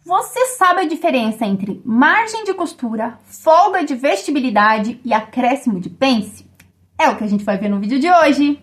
Você sabe a diferença entre margem de costura, folga de vestibilidade e acréscimo de pence? É o que a gente vai ver no vídeo de hoje.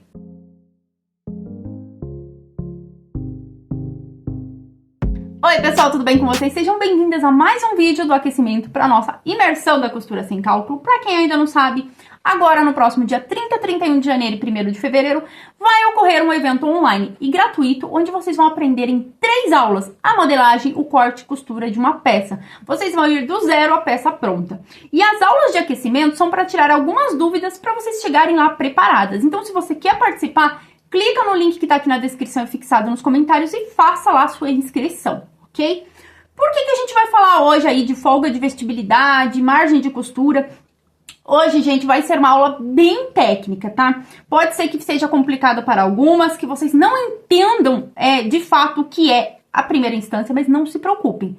Oi pessoal, tudo bem com vocês? Sejam bem-vindas a mais um vídeo do aquecimento para nossa imersão da costura sem cálculo. Para quem ainda não sabe, agora no próximo dia 30, 31 de janeiro e 1º de fevereiro vai ocorrer um evento online e gratuito onde vocês vão aprender em 3 aulas a modelagem, o corte e costura de uma peça. Vocês vão ir do zero à peça pronta. E as aulas de aquecimento são para tirar algumas dúvidas para vocês chegarem lá preparadas. Então, se você quer participar, clica no link que está aqui na descrição e fixado nos comentários e faça lá a sua inscrição. Ok? Por que a gente vai falar hoje aí de folga de vestibilidade, margem de costura? Hoje, gente, vai ser uma aula bem técnica, tá? Pode ser que seja complicado para algumas, que vocês não entendam de fato o que é a primeira instância, mas não se preocupem.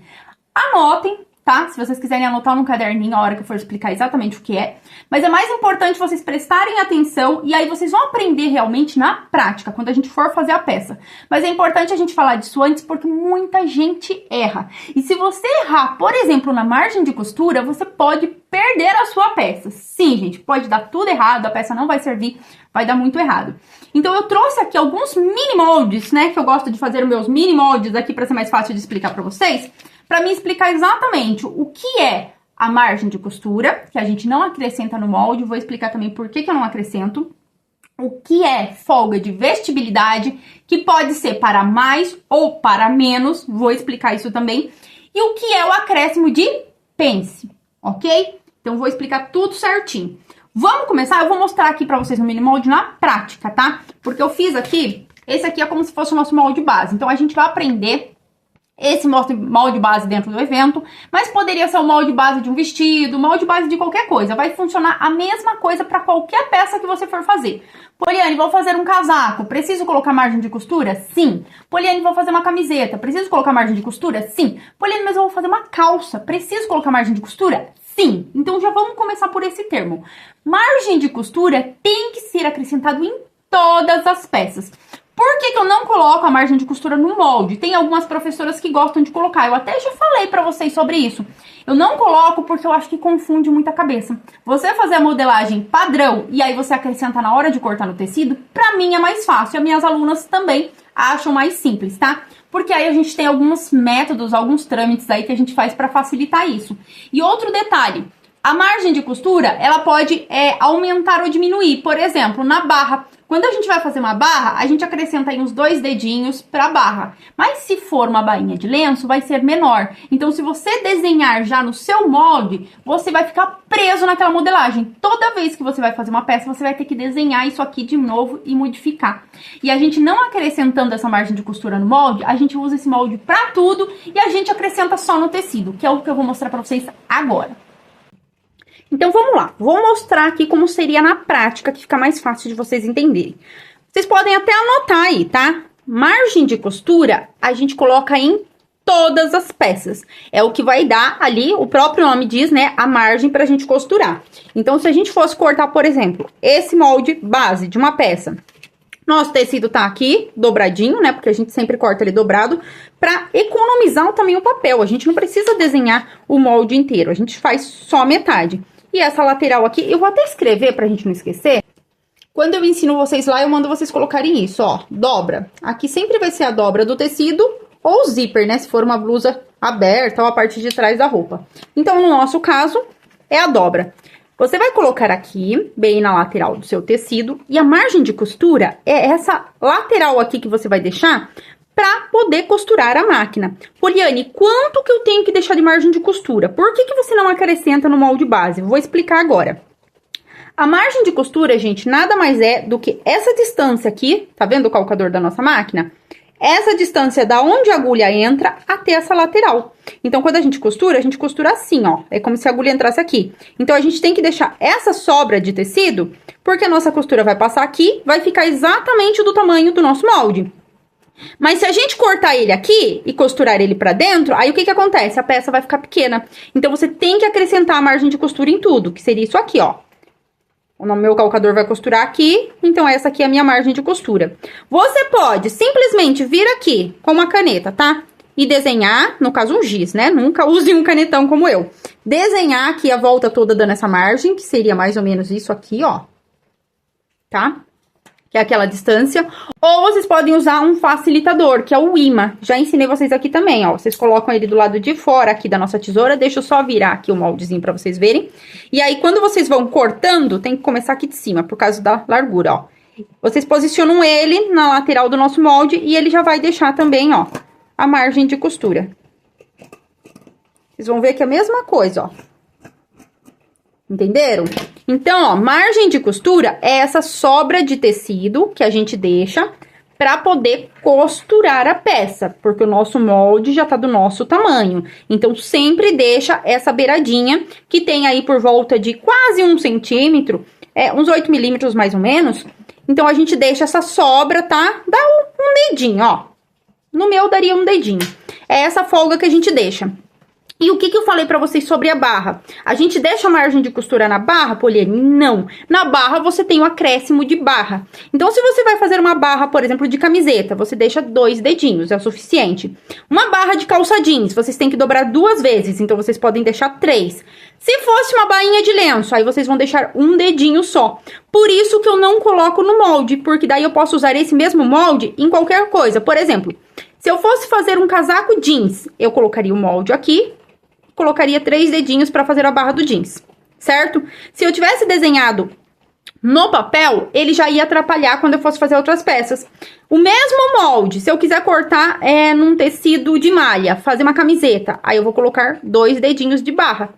Anotem, tá? Se vocês quiserem anotar no caderninho a hora que eu for explicar exatamente o que é. Mas é mais importante vocês prestarem atenção e aí vocês vão aprender realmente na prática, quando a gente for fazer a peça. Mas é importante a gente falar disso antes porque muita gente erra. E se você errar, por exemplo, na margem de costura, você pode perder a sua peça. Sim, gente, pode dar tudo errado, a peça não vai servir, vai dar muito errado. Então eu trouxe aqui alguns mini moldes, né, que eu gosto de fazer os meus mini moldes aqui para ser mais fácil de explicar para vocês, para me explicar exatamente o que é a margem de costura, que a gente não acrescenta no molde, vou explicar também por que eu não acrescento, o que é folga de vestibilidade, que pode ser para mais ou para menos, vou explicar isso também, e o que é o acréscimo de pence, ok? Então vou explicar tudo certinho. Vamos começar? Eu vou mostrar aqui para vocês no mini molde na prática, tá? Porque eu fiz aqui, esse aqui é como se fosse o nosso molde base, então a gente vai aprender esse molde base dentro do evento, mas poderia ser o molde base de um vestido, molde base de qualquer coisa. Vai funcionar a mesma coisa para qualquer peça que você for fazer. Poliane, vou fazer um casaco, preciso colocar margem de costura? Sim. Poliane, vou fazer uma camiseta, preciso colocar margem de costura? Sim. Poliane, mas eu vou fazer uma calça, preciso colocar margem de costura? Sim. Então já vamos começar por esse termo. Margem de costura tem que ser acrescentado em todas as peças. Por que eu não coloco a margem de costura no molde? Tem algumas professoras que gostam de colocar. Eu até já falei pra vocês sobre isso. Eu não coloco porque eu acho que confunde muita cabeça. Você fazer a modelagem padrão e aí você acrescenta na hora de cortar no tecido, pra mim é mais fácil. E as minhas alunas também acham mais simples, tá? Porque aí a gente tem alguns métodos, alguns trâmites aí que a gente faz pra facilitar isso. E outro detalhe. A margem de costura, ela pode aumentar ou diminuir. Por exemplo, na barra. Quando a gente vai fazer uma barra, a gente acrescenta aí uns 2 dedinhos pra barra. Mas se for uma bainha de lenço, vai ser menor. Então, se você desenhar já no seu molde, você vai ficar preso naquela modelagem. Toda vez que você vai fazer uma peça, você vai ter que desenhar isso aqui de novo e modificar. E a gente não acrescentando essa margem de costura no molde, a gente usa esse molde pra tudo e a gente acrescenta só no tecido, que é o que eu vou mostrar pra vocês agora. Então, vamos lá. Vou mostrar aqui como seria na prática, que fica mais fácil de vocês entenderem. Vocês podem até anotar aí, tá? Margem de costura, a gente coloca em todas as peças. É o que vai dar ali, o próprio nome diz, né? A margem pra gente costurar. Então, se a gente fosse cortar, por exemplo, esse molde base de uma peça... Nosso tecido tá aqui, dobradinho, né? Porque a gente sempre corta ele dobrado, pra economizar também o papel. A gente não precisa desenhar o molde inteiro, a gente faz só metade. E essa lateral aqui, eu vou até escrever pra gente não esquecer. Quando eu ensino vocês lá, eu mando vocês colocarem isso, ó, dobra. Aqui sempre vai ser a dobra do tecido ou o zíper, né? Se for uma blusa aberta ou a parte de trás da roupa. Então, no nosso caso, é a dobra. Você vai colocar aqui, bem na lateral do seu tecido, e a margem de costura é essa lateral aqui que você vai deixar para poder costurar a máquina. Poliane, quanto que eu tenho que deixar de margem de costura? Por que você não acrescenta no molde base? Vou explicar agora. A margem de costura, gente, nada mais é do que essa distância aqui, tá vendo o calcador da nossa máquina? Essa distância da onde a agulha entra até essa lateral. Então, quando a gente costura assim, ó. É como se a agulha entrasse aqui. Então, a gente tem que deixar essa sobra de tecido, porque a nossa costura vai passar aqui, vai ficar exatamente do tamanho do nosso molde. Mas se a gente cortar ele aqui e costurar ele pra dentro, aí o que acontece? A peça vai ficar pequena. Então, você tem que acrescentar a margem de costura em tudo, que seria isso aqui, ó. O meu calcador vai costurar aqui, então essa aqui é a minha margem de costura. Você pode simplesmente vir aqui com uma caneta, tá? e desenhar, no caso um giz, né? Nunca use um canetão como eu. Desenhar aqui a volta toda dando essa margem, que seria mais ou menos isso aqui, ó. Tá? Que é aquela distância. Ou vocês podem usar um facilitador, que é o imã. Já ensinei vocês aqui também, ó. Vocês colocam ele do lado de fora aqui da nossa tesoura. Deixa eu só virar aqui o moldezinho pra vocês verem. E aí, quando vocês vão cortando, tem que começar aqui de cima, por causa da largura, ó. Vocês posicionam ele na lateral do nosso molde e ele já vai deixar também, ó, a margem de costura. Vocês vão ver que é a mesma coisa, ó. Entenderam? Então, ó, margem de costura é essa sobra de tecido que a gente deixa pra poder costurar a peça, porque o nosso molde já tá do nosso tamanho. Então, sempre deixa essa beiradinha, que tem aí por volta de quase 1 centímetro, uns 8 milímetros mais ou menos. Então, a gente deixa essa sobra, tá? Dá um dedinho, ó. No meu, daria um dedinho. É essa folga que a gente deixa. E o que eu falei pra vocês sobre a barra? A gente deixa a margem de costura na barra, Poliane? Não. Na barra, você tem um acréscimo de barra. Então, se você vai fazer uma barra, por exemplo, de camiseta, você deixa 2 dedinhos, é o suficiente. Uma barra de calça jeans, vocês têm que dobrar 2 vezes, então vocês podem deixar 3. Se fosse uma bainha de lenço, aí vocês vão deixar um dedinho só. Por isso que eu não coloco no molde, porque daí eu posso usar esse mesmo molde em qualquer coisa. Por exemplo, se eu fosse fazer um casaco jeans, eu colocaria o molde aqui, colocaria 3 dedinhos para fazer a barra do jeans, certo? Se eu tivesse desenhado no papel, ele já ia atrapalhar quando eu fosse fazer outras peças. O mesmo molde, se eu quiser cortar num tecido de malha, fazer uma camiseta, aí eu vou colocar 2 dedinhos de barra.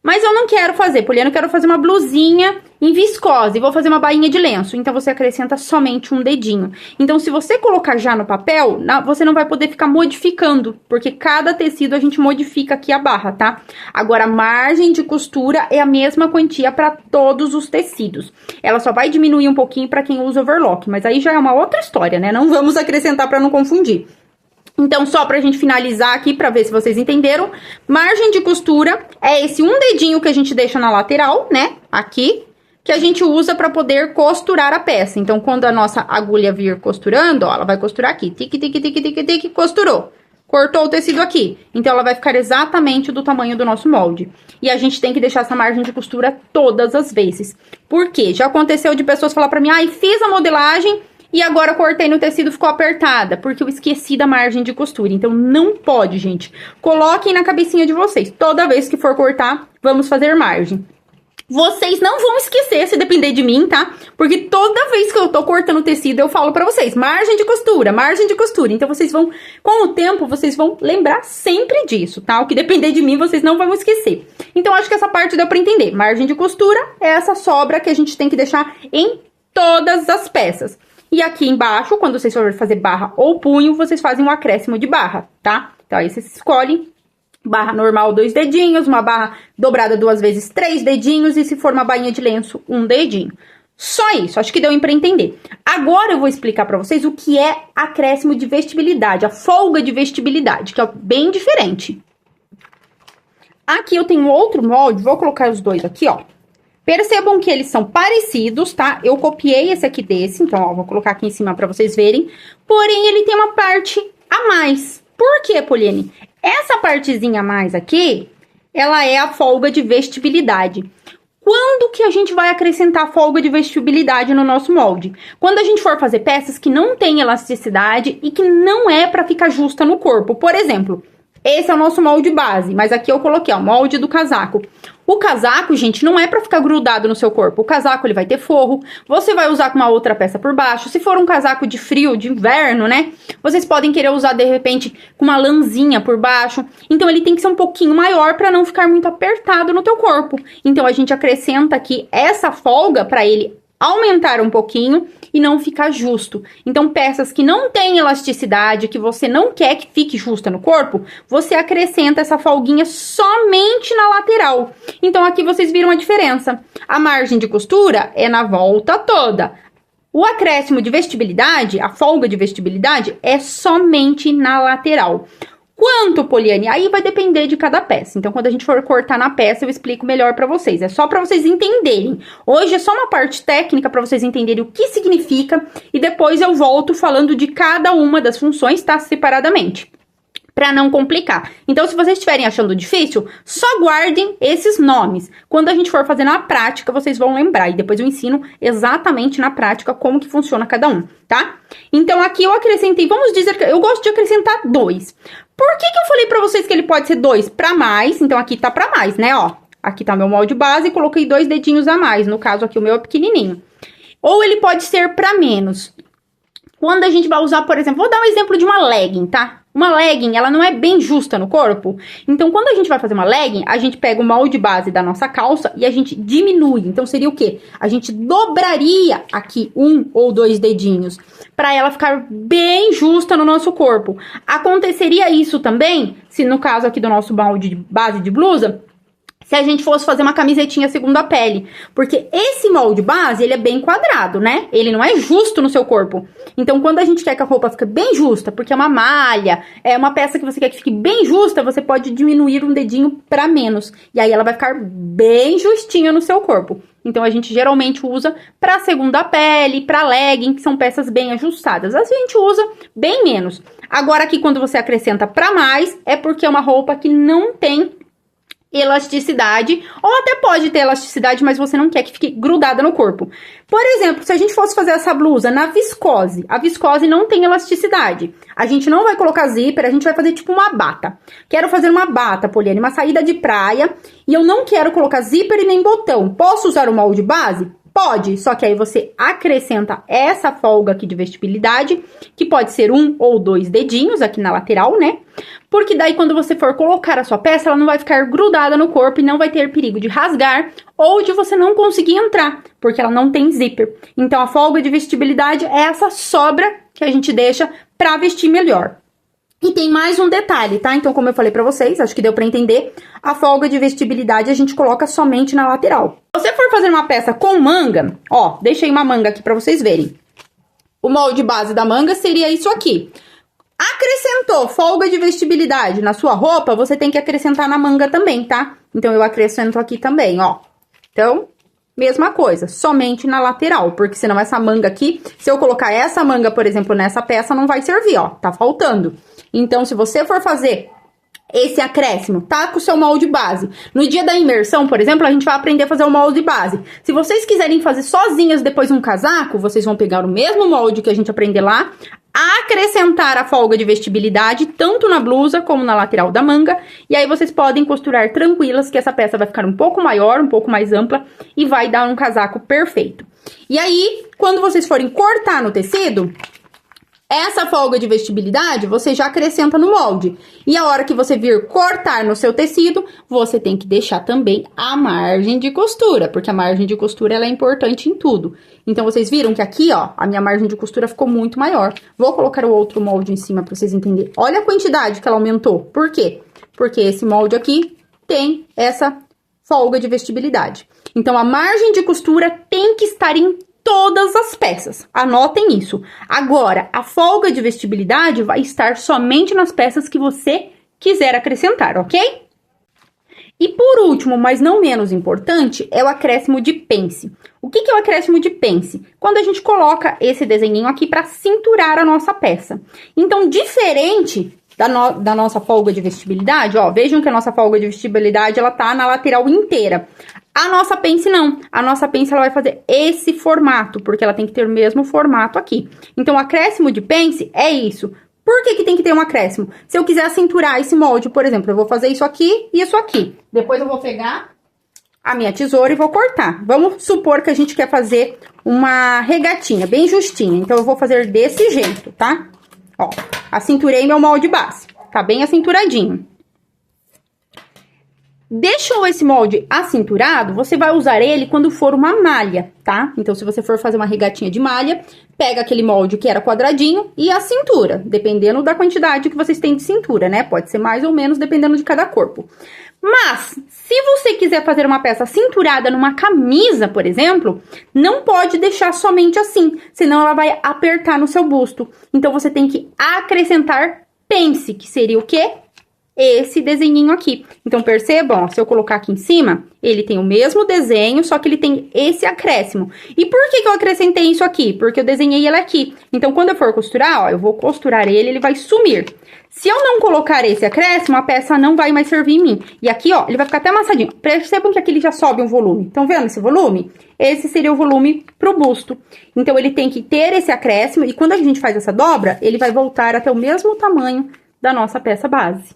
Mas eu não quero fazer, Poliana, eu quero fazer uma blusinha em viscose, vou fazer uma bainha de lenço. Então, você acrescenta somente um dedinho. Então, se você colocar já no papel, você não vai poder ficar modificando, porque cada tecido a gente modifica aqui a barra, tá? Agora, a margem de costura é a mesma quantia para todos os tecidos. Ela só vai diminuir um pouquinho para quem usa overlock, mas aí já é uma outra história, né? Não vamos acrescentar para não confundir. Então, só pra gente finalizar aqui, pra ver se vocês entenderam, margem de costura é esse um dedinho que a gente deixa na lateral, né, aqui, que a gente usa pra poder costurar a peça. Então, quando a nossa agulha vir costurando, ó, ela vai costurar aqui, tique, tique, tique, tique, tique, costurou. Cortou o tecido aqui. Então, ela vai ficar exatamente do tamanho do nosso molde. E a gente tem que deixar essa margem de costura todas as vezes. Por quê? Já aconteceu de pessoas falar pra mim, ai, fiz a modelagem e agora cortei no tecido, ficou apertada, porque eu esqueci da margem de costura. Então, não pode, gente. Coloquem na cabecinha de vocês. Toda vez que for cortar, vamos fazer margem. Vocês não vão esquecer, se depender de mim, tá? Porque toda vez que eu tô cortando o tecido, eu falo pra vocês, margem de costura, margem de costura. Então, vocês vão, com o tempo, vocês vão lembrar sempre disso, tá? O que depender de mim, vocês não vão esquecer. Então, acho que essa parte deu pra entender. Margem de costura é essa sobra que a gente tem que deixar em todas as peças. E aqui embaixo, quando vocês forem fazer barra ou punho, vocês fazem um acréscimo de barra, tá? Então, aí vocês escolhem barra normal, 2 dedinhos, uma barra dobrada 2 vezes, 3 dedinhos, e se for uma bainha de lenço, 1 dedinho. Só isso, acho que deu pra entender. Agora eu vou explicar pra vocês o que é acréscimo de vestibilidade, a folga de vestibilidade, que é bem diferente. Aqui eu tenho outro molde, vou colocar os dois aqui, ó. Percebam que eles são parecidos, tá? Eu copiei esse aqui desse, então, ó, vou colocar aqui em cima pra vocês verem. Porém, ele tem uma parte a mais. Por quê, Poliane? Essa partezinha a mais aqui, ela é a folga de vestibilidade. Quando que a gente vai acrescentar folga de vestibilidade no nosso molde? Quando a gente for fazer peças que não tem elasticidade e que não é pra ficar justa no corpo. Por exemplo, esse é o nosso molde base, mas aqui eu coloquei, ó, molde do casaco. O casaco, gente, não é pra ficar grudado no seu corpo. O casaco, ele vai ter forro. Você vai usar com uma outra peça por baixo. Se for um casaco de frio, de inverno, né? Vocês podem querer usar, de repente, com uma lãzinha por baixo. Então, ele tem que ser um pouquinho maior pra não ficar muito apertado no teu corpo. Então, a gente acrescenta aqui essa folga pra ele aumentar um pouquinho e não ficar justo. Então, peças que não têm elasticidade, que você não quer que fique justa no corpo, você acrescenta essa folguinha somente na lateral. Então, aqui vocês viram a diferença. A margem de costura é na volta toda. O acréscimo de vestibilidade, a folga de vestibilidade, é somente na lateral. Quanto, Poliane? Aí vai depender de cada peça. Então, quando a gente for cortar na peça, eu explico melhor pra vocês. É só pra vocês entenderem. Hoje é só uma parte técnica pra vocês entenderem o que significa. E depois eu volto falando de cada uma das funções, tá? Separadamente. para não complicar. Então, se vocês estiverem achando difícil, só guardem esses nomes. Quando a gente for fazer na prática, vocês vão lembrar. E depois eu ensino exatamente na prática como que funciona cada um, tá? Então, aqui eu acrescentei, vamos dizer que eu gosto de acrescentar 2. Por que que eu falei para vocês que ele pode ser 2 para mais? Então, aqui tá para mais, né, ó. Aqui tá meu molde base, coloquei 2 dedinhos a mais. No caso, aqui o meu é pequenininho. Ou ele pode ser para menos. Quando a gente vai usar, por exemplo, vou dar um exemplo de uma legging, tá? Uma legging, ela não é bem justa no corpo. Então, quando a gente vai fazer uma legging, a gente pega o molde base da nossa calça e a gente diminui. Então, seria o quê? A gente dobraria aqui 1 ou 2 dedinhos para ela ficar bem justa no nosso corpo. Aconteceria isso também, se no caso aqui do nosso molde base de blusa, se a gente fosse fazer uma camisetinha segunda pele. Porque esse molde base, ele é bem quadrado, né? Ele não é justo no seu corpo. Então, quando a gente quer que a roupa fique bem justa, porque é uma malha, é uma peça que você quer que fique bem justa, você pode diminuir um dedinho para menos. E aí, ela vai ficar bem justinha no seu corpo. Então, a gente geralmente usa para segunda pele, para legging, que são peças bem ajustadas. A gente usa bem menos. Agora, aqui, quando você acrescenta para mais, é porque é uma roupa que não tem elasticidade, ou até pode ter elasticidade, mas você não quer que fique grudada no corpo. Por exemplo, se a gente fosse fazer essa blusa na viscose, a viscose não tem elasticidade. A gente não vai colocar zíper, a gente vai fazer tipo uma bata. Quero fazer uma bata, Poliane, uma saída de praia, e eu não quero colocar zíper e nem botão. Posso usar o molde base? Pode, só que aí você acrescenta essa folga aqui de vestibilidade, que pode ser 1 ou 2 dedinhos aqui na lateral, né? Porque daí quando você for colocar a sua peça, ela não vai ficar grudada no corpo e não vai ter perigo de rasgar ou de você não conseguir entrar, porque ela não tem zíper. Então, a folga de vestibilidade é essa sobra que a gente deixa pra vestir melhor. E tem mais um detalhe, tá? Então, como eu falei pra vocês, acho que deu pra entender, a folga de vestibilidade a gente coloca somente na lateral. Se você for fazer uma peça com manga, ó, deixei uma manga aqui pra vocês verem. O molde base da manga seria isso aqui. Acrescentou folga de vestibilidade na sua roupa, você tem que acrescentar na manga também, tá? Então, eu acrescento aqui também, ó. Então, mesma coisa, somente na lateral, porque senão essa manga aqui, se eu colocar essa manga, por exemplo, nessa peça, não vai servir, ó, tá faltando. Então, se você for fazer esse acréscimo, tá com o seu molde base. No dia da imersão, por exemplo, a gente vai aprender a fazer o molde base. Se vocês quiserem fazer sozinhas depois um casaco, vocês vão pegar o mesmo molde que a gente aprender lá, acrescentar a folga de vestibilidade, tanto na blusa como na lateral da manga, e aí vocês podem costurar tranquilas, que essa peça vai ficar um pouco maior, um pouco mais ampla, e vai dar um casaco perfeito. E aí, quando vocês forem cortar no tecido, essa folga de vestibilidade, você já acrescenta no molde. E a hora que você vir cortar no seu tecido, você tem que deixar também a margem de costura, porque a margem de costura, ela é importante em tudo. Então, vocês viram que aqui, ó, a minha margem de costura ficou muito maior. Vou colocar o outro molde em cima pra vocês entenderem. Olha a quantidade que ela aumentou. Por quê? Porque esse molde aqui tem essa folga de vestibilidade. Então, a margem de costura tem que estar em todas as peças. Anotem isso. Agora, a folga de vestibilidade vai estar somente nas peças que você quiser acrescentar, ok? E por último, mas não menos importante, é o acréscimo de pence. O que é o acréscimo de pence? Quando a gente coloca esse desenhinho aqui para cinturar a nossa peça. Então, diferente da nossa folga de vestibilidade, ó, vejam que a nossa folga de vestibilidade, ela tá na lateral inteira. A nossa pence não. A nossa pence, ela vai fazer esse formato, porque ela tem que ter o mesmo formato aqui. Então, o acréscimo de pence é isso. Por que que tem que ter um acréscimo? Se eu quiser cinturar esse molde, por exemplo, eu vou fazer isso aqui e isso aqui. Depois eu vou pegar a minha tesoura e vou cortar. Vamos supor que a gente quer fazer uma regatinha bem justinha. Então, eu vou fazer desse jeito, tá? Ó, acinturei meu molde base. Tá bem acinturadinho. Deixou esse molde acinturado, você vai usar ele quando for uma malha, tá? Então, se você for fazer uma regatinha de malha, pega aquele molde que era quadradinho e a cintura, dependendo da quantidade que vocês têm de cintura, né? Pode ser mais ou menos, dependendo de cada corpo. Mas, se você quiser fazer uma peça cinturada numa camisa, por exemplo, não pode deixar somente assim, senão ela vai apertar no seu busto. Então, você tem que acrescentar pence, que seria o quê? esse desenhinho aqui. Então, percebam, ó, se eu colocar aqui em cima, ele tem o mesmo desenho, só que ele tem esse acréscimo. E por que que eu acrescentei isso aqui? Porque eu desenhei ele aqui. Então, quando eu for costurar, ó, eu vou costurar ele, ele vai sumir. Se eu não colocar esse acréscimo, a peça não vai mais servir em mim. E aqui, ó, ele vai ficar até amassadinho. Percebam que aqui ele já sobe um volume. Estão vendo esse volume? Esse seria o volume pro busto. Então, ele tem que ter esse acréscimo, e quando a gente faz essa dobra, ele vai voltar até o mesmo tamanho da nossa peça base.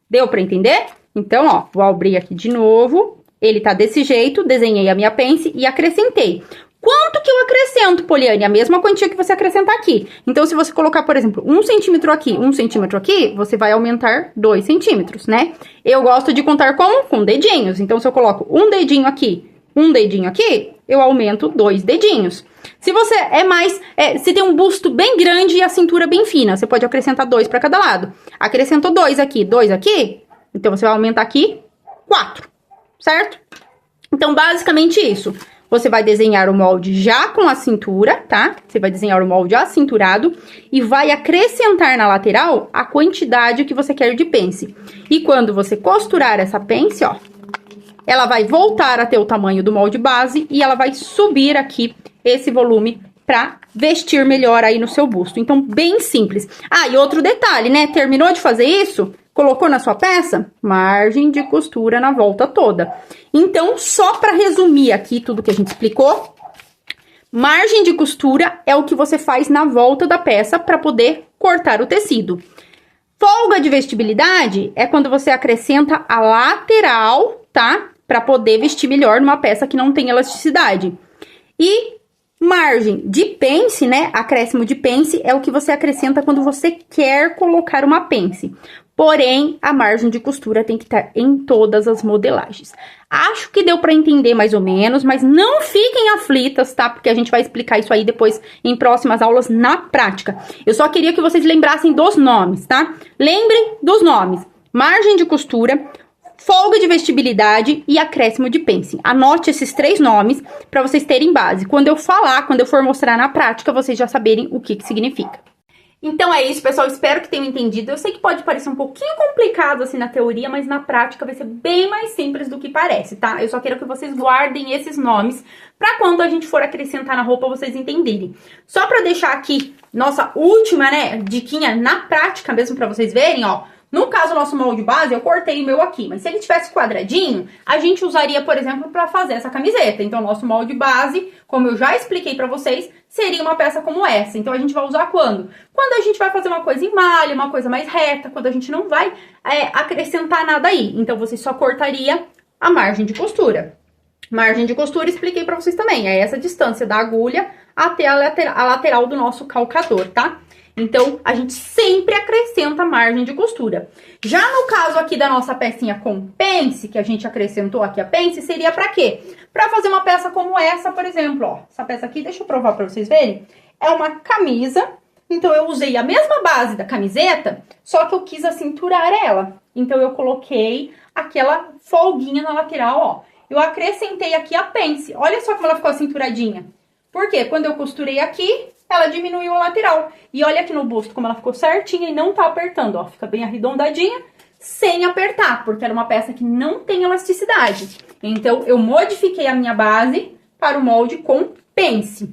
Deu pra entender? Então, ó, vou abrir aqui de novo. Ele tá desse jeito, desenhei a minha pence e acrescentei. Quanto que eu acrescento, Poliane? A mesma quantia que você acrescentar aqui. Então, se você colocar, por exemplo, 1 centímetro aqui, 1 centímetro aqui, você vai aumentar 2 centímetros, né? Eu gosto de contar como? Com dedinhos. Então, se eu coloco um dedinho aqui, eu aumento 2 dedinhos. Se você se tem um busto bem grande e a cintura bem fina, você pode acrescentar 2 para cada lado. Acrescentou 2 aqui, então você vai aumentar aqui 4, certo? Então, basicamente isso. Você vai desenhar o molde já com a cintura, tá? Você vai desenhar o molde acinturado e vai acrescentar na lateral a quantidade que você quer de pence. E quando você costurar essa pence, ó, ela vai voltar a ter o tamanho do molde base e ela vai subir aqui esse volume pra vestir melhor aí no seu busto. Então, bem simples. Ah, e outro detalhe, né? Terminou de fazer isso? Colocou na sua peça? Margem de costura na volta toda. Então, só pra resumir aqui tudo que a gente explicou, margem de costura é o que você faz na volta da peça pra poder cortar o tecido. Folga de vestibilidade é quando você acrescenta a lateral, tá? Pra poder vestir melhor numa peça que não tem elasticidade. E margem de pence, né? Acréscimo de pence é o que você acrescenta quando você quer colocar uma pence. Porém, a margem de costura tem que estar em todas as modelagens. Acho que deu para entender mais ou menos, mas não fiquem aflitas, tá? Porque a gente vai explicar isso aí depois em próximas aulas na prática. Eu só queria que vocês lembrassem dos nomes, tá? Lembrem dos nomes: margem de costura, folga de vestibilidade e acréscimo de pence. Anote esses 3 nomes para vocês terem base. Quando eu for mostrar na prática, vocês já saberem o que significa. Então é isso, pessoal, espero que tenham entendido. Eu sei que pode parecer um pouquinho complicado assim na teoria, mas na prática vai ser bem mais simples do que parece, tá? Eu só quero que vocês guardem esses nomes pra quando a gente for acrescentar na roupa vocês entenderem. Só pra deixar aqui nossa última, né, diquinha na prática mesmo pra vocês verem, ó. No caso, o nosso molde base, eu cortei o meu aqui, mas se ele tivesse quadradinho, a gente usaria, por exemplo, para fazer essa camiseta. Então, o nosso molde base, como eu já expliquei para vocês, seria uma peça como essa. Então, a gente vai usar quando? Quando a gente vai fazer uma coisa em malha, uma coisa mais reta, quando a gente não vai acrescentar nada aí. Então, você só cortaria a margem de costura. Margem de costura, expliquei para vocês também, é essa distância da agulha até a lateral do nosso calcador, tá? Então, a gente sempre acrescenta margem de costura. Já no caso aqui da nossa pecinha com pence, que a gente acrescentou aqui a pence, seria pra quê? Pra fazer uma peça como essa, por exemplo, ó. Essa peça aqui, deixa eu provar pra vocês verem. É uma camisa, então eu usei a mesma base da camiseta, só que eu quis acinturar ela. Então, eu coloquei aquela folguinha na lateral, ó. Eu acrescentei aqui a pence. Olha só como ela ficou acinturadinha. Por quê? Quando eu costurei aqui, ela diminuiu a lateral. E olha aqui no busto como ela ficou certinha e não tá apertando, ó. Fica bem arredondadinha, sem apertar, porque era uma peça que não tem elasticidade. Então, eu modifiquei a minha base para o molde com pence.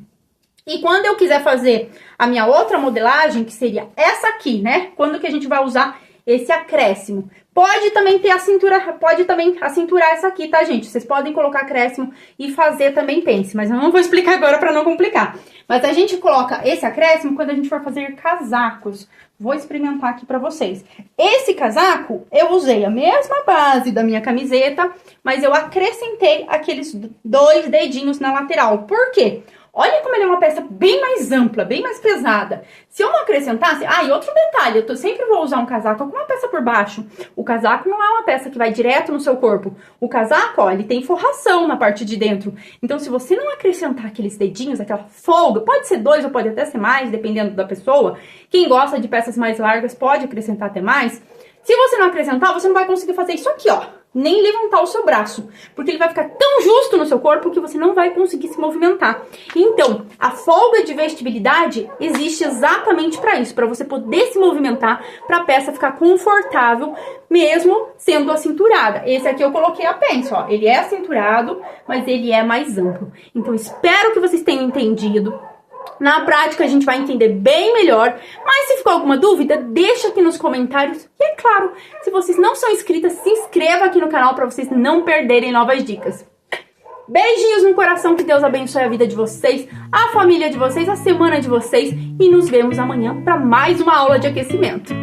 E quando eu quiser fazer a minha outra modelagem, que seria essa aqui, né? Quando que a gente vai usar esse acréscimo? Pode também ter a cintura, pode também acinturar essa aqui, tá, gente? Vocês podem colocar acréscimo e fazer também pence, mas eu não vou explicar agora pra não complicar. Mas a gente coloca esse acréscimo quando a gente for fazer casacos. Vou experimentar aqui pra vocês. Esse casaco, eu usei a mesma base da minha camiseta, mas eu acrescentei aqueles 2 dedinhos na lateral. Por quê? Olha como ele é uma peça bem mais ampla, bem mais pesada. Se eu não acrescentasse... Ah, e outro detalhe, eu sempre vou usar um casaco com uma peça por baixo. O casaco não é uma peça que vai direto no seu corpo. O casaco, ó, ele tem forração na parte de dentro. Então, se você não acrescentar aqueles dedinhos, aquela folga, pode ser 2 ou pode até ser mais, dependendo da pessoa. Quem gosta de peças mais largas pode acrescentar até mais. Se você não acrescentar, você não vai conseguir fazer isso aqui, ó. nem levantar o seu braço, porque ele vai ficar tão justo no seu corpo que você não vai conseguir se movimentar. Então, a folga de vestibilidade existe exatamente para isso, para você poder se movimentar, para a peça ficar confortável, mesmo sendo acinturada. Esse aqui eu coloquei a pence, ó, ele é acinturado, mas ele é mais amplo. Então, espero que vocês tenham entendido. Na prática, a gente vai entender bem melhor, mas se ficou alguma dúvida, deixa aqui nos comentários. E é claro, se vocês não são inscritas, se inscreva aqui no canal para vocês não perderem novas dicas. Beijinhos no coração, que Deus abençoe a vida de vocês, a família de vocês, a semana de vocês, e nos vemos amanhã para mais uma aula de aquecimento.